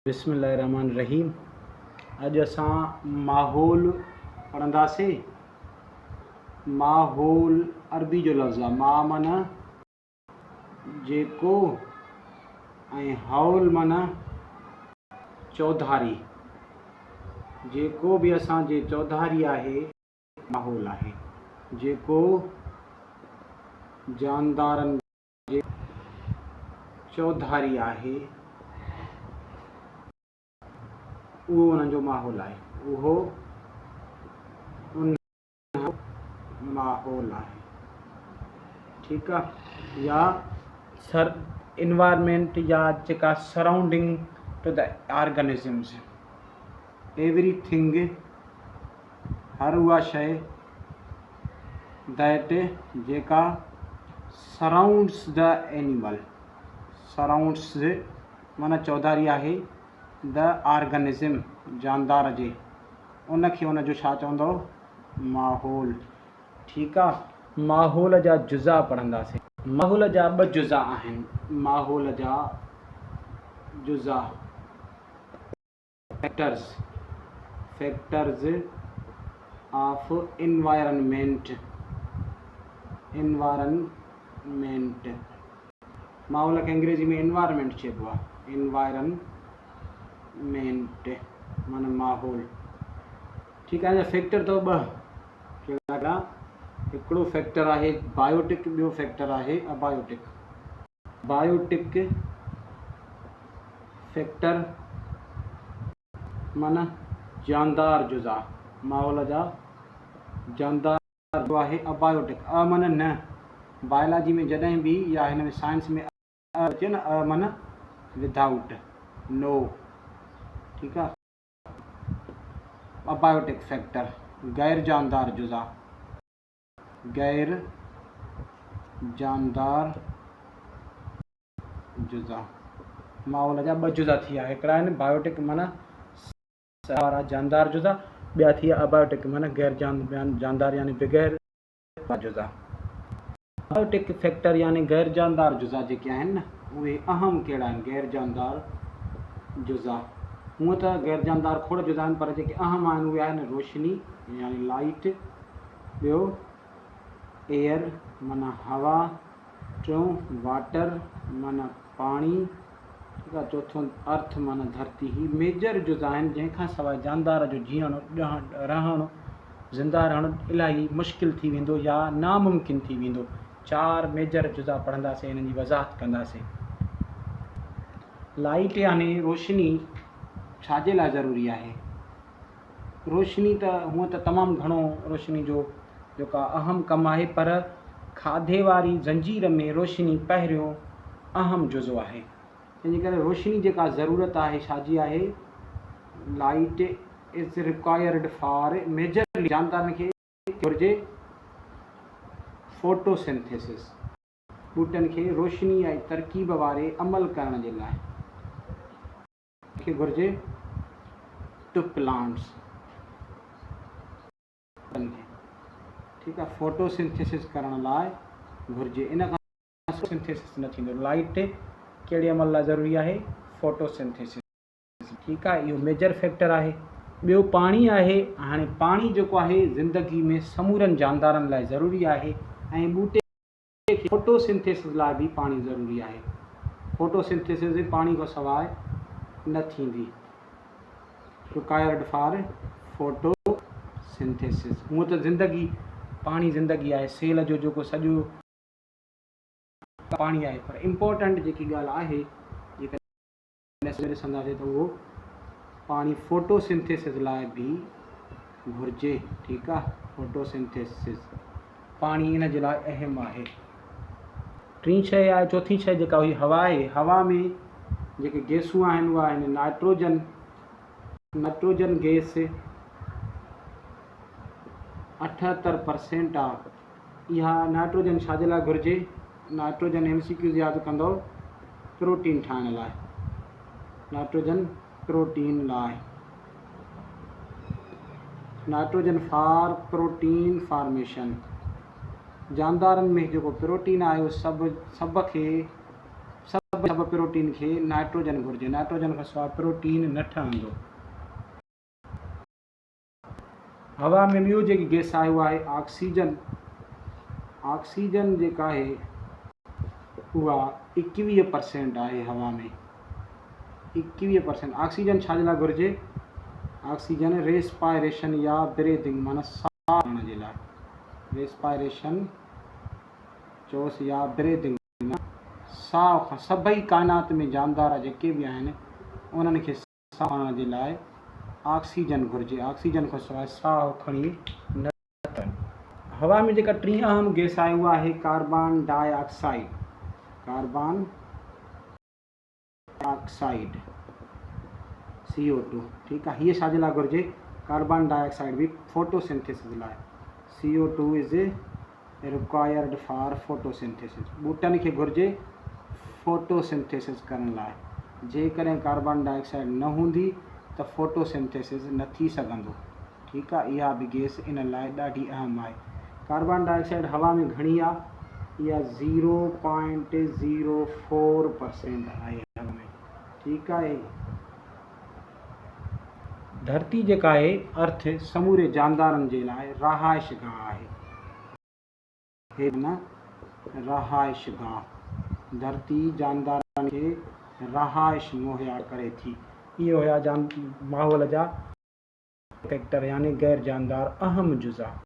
बिस्मिल्लाहिर्रहमानिर्रहीम। अॼु असां माहौल पढ़ंदासीं। माहौल अरबी जो लफ़्ज़ आहे। मा माना जेको ऐं हौल माना चौधारी। जेको बि असांजे चौधारी आहे माहौल आहे। जेको जानदारनि जे चौधारी आहे उहो उन्हनि जो माहौल आहे। उहो उन माहौल आहे। ठीकु आहे। या सर इन्वायरमेंट या जेका surrounding to the organisms. Everything, हर उहा शइ दैट जेका सराउंड्स द एनिमल। सराउंड्स माना चौधारी आहे द ऑर्गेनिज़म, जानदार जे, उनखे उनजो छा चवंदो? माहौल। ठीकु आहे। माहौल जा जुज़ा पढ़ंदासीं। माहौल जा ॿ जुज़ा आहिनि। माहौल जा जुज़ा फैक्टर्स ऑफ एनवायरनमेंट। माहौल खे अंग्रेज़ी में एनवायरनमेंट चइबो आहे। एनवायरनमेंट माना माहौल। ठीकु आहे। फैक्टर अथव ॿ। कहिड़ा? हिकिड़ो फैक्टर आहे बायोटिक, ॿियो फैक्टर आहे अबायोटिक। बायोटिक फैक्टर माना जानदार जुज़ा। माहौल जा जानदार जो आहे अबायोटिक। अ माना न। बायोलॉजी में जॾहिं बि या हिन में साइंस में अचे न, अ माना विदाउट, नो। ठीकु आहे। अबायोटिक फैक्टर गैर जानदार जुज़ा। गैर जानदार जुज़ा। माहौल जा ॿ जुज़ा थी विया। हिकिड़ा आहिनि बायोटिक माना जानदार जुज़ा, ॿिया थी विया अबायोटिक माना गैर जानदार यानी बग़ैर जुज़ा। बायोटिक फैक्टर यानी गैर जानदार जुज़ा जेके आहिनि न, उहे अहम कहिड़ा आहिनि? गैर जानदार जुज़ा। हूअं त गैर जानदार खोड़ जुज़ा आहिनि, पर जेके अहम आहिनि उहे आहिनि रोशनी यानी लाइट, ॿियो एयर माना हवा, टियों वाटर माना पाणी, ठीकु आहे, चौथों अर्थ माना धरती। ही मेजर जुज़ा आहिनि जंहिंखां सवाइ जानदार जो जीअणु, रहणु, ज़िंदा रहणु इलाही मुश्किल थी वेंदो या नामुमकिन थी वेंदो। 4 मेजर जुज़ा पढ़ंदासीं, हिननि जी वज़ाहत कंदासीं। लाइट यानी रोशनी छाजे लाइ ज़रूरी आहे? रोशनी त हूअं त तमामु घणो रोशनी जो जेका अहम कमु आहे, पर खाधे वारी ज़ंजीर में रोशनी पहिरियों अहम जुज़ो आहे। तंहिंजे करे रोशनी जेका ज़रूरत आहे छाजी आहे? Light is required for majorly, जानदारनि खे घुरिजे फोटोसिंथेसिस, ॿूटनि खे रोशनी ऐं तरकीब वारे अमल करण जे लाइ खे घुरिजे टू प्लांट्स। ठीकु आहे। फोटोसिंथेसिस करण लाइ घुरिजे। इन खां सिंथेसिस न थींदो। लाइट कहिड़े अमल लाइ ज़रूरी आहे? फोटोसिंथेसिस। ठीकु आहे। इहो मेजर फैक्टर आहे। ॿियो पाणी आहे। हाणे पाणी जेको आहे ज़िंदगी में समूरनि जानदारनि लाइ ज़रूरी आहे, ऐं ॿूटे खे फोटोसिंथेसिस लाइ बि पाणी ज़रूरी आहे। फोटोसिंथेसिस पाणी खां सवाइ न थींदी। Required for photosynthesis. हूअं त ज़िंदगी, पाणी ज़िंदगी आहे। सेल जो जेको सॼो पाणी आहे, पर इम्पोर्टेंट जेकी ॻाल्हि आहे जेका ॾिसंदासीं त उहो पाणी फोटोसिंथेसिस लाइ बि घुरिजे। ठीकु आहे। फोटोसिंथेसिस पाणी इन जे लाइ अहम आहे। टी शइ आहे, चौथी शइ जेका हुई हवा आहे। हवा में जेके गैसूं आहिनि उहा आहिनि नाइट्रोजन। नाइट्रोजन गैस 78% आहे। इहा नाइट्रोजन छाजे लाइ घुरिजे? नाइट्रोजन MCQ यादि कंदो, प्रोटीन ठाहिण लाइ। नाइट्रोजन प्रोटीन लाइ। Nitrogen for protein formation. जानदारनि में जेको प्रोटीन आहे उहो सभु प्रोटीन खे नाइट्रोजन घुर्जे, नाइट्रोजन खां सवाइ प्रोटीन न ठहंदो। हवा में ॿियो जेकी गैस आहे उहा आहे ऑक्सीजन। ऑक्सीजन जेका आहे उहा 21% आहे हवा में, 21%। ऑक्सीजन छा जे लाइ घुर्जे? ऑक्सीजन रेस्पायरेशन या ब्रीदिंग माना साह खणण जे लाइ, रेस्पायरेशन चयोसि या ब्रीदिंग साह खां। सभई काइनात में जानदार जेके बि आहिनि उन्हनि खे साह खणण जे लाइ ऑक्सीजन घुर्जे, ऑक्सीजन खां सवाइ साह खणी न सघनि। हवा में जेका टीं अहम गैस आहे उहा आहे carbon dioxide. Carbon dioxide CO2, ठीकु आहे। हीअ छा जे लाइ घुर्जे? कार्बन डाइऑक्साइड बि फोटोसिंथेसिस लाइ। CO2 is required for photosynthesis. ॿूटनि खे घुर्जे फोटोसिंथेसिस करण लाइ। जेकॾहिं कार्बन डाइऑक्साइड न हूंदी त फोटोसिंथेसिस न थी सघंदो, ठीकु आहे। इहा बि गैस इन लाइ ॾाढी अहम आहे। कार्बन डाइऑक्साइड हवा में घणी आहे? इहा 0.04% आहे हवा में, ठीकु आहे। धरती जेका आहे अर्थ समूरे जानदारनि जे लाइ रहाइशगाह आहे। हे न रहाइशगाह, धरती जानदारनि खे रहाइश मुहैया करे थी। इहे हुया माहौल जा फैक्टर यानी गैर जानदार अहम जुज़ा।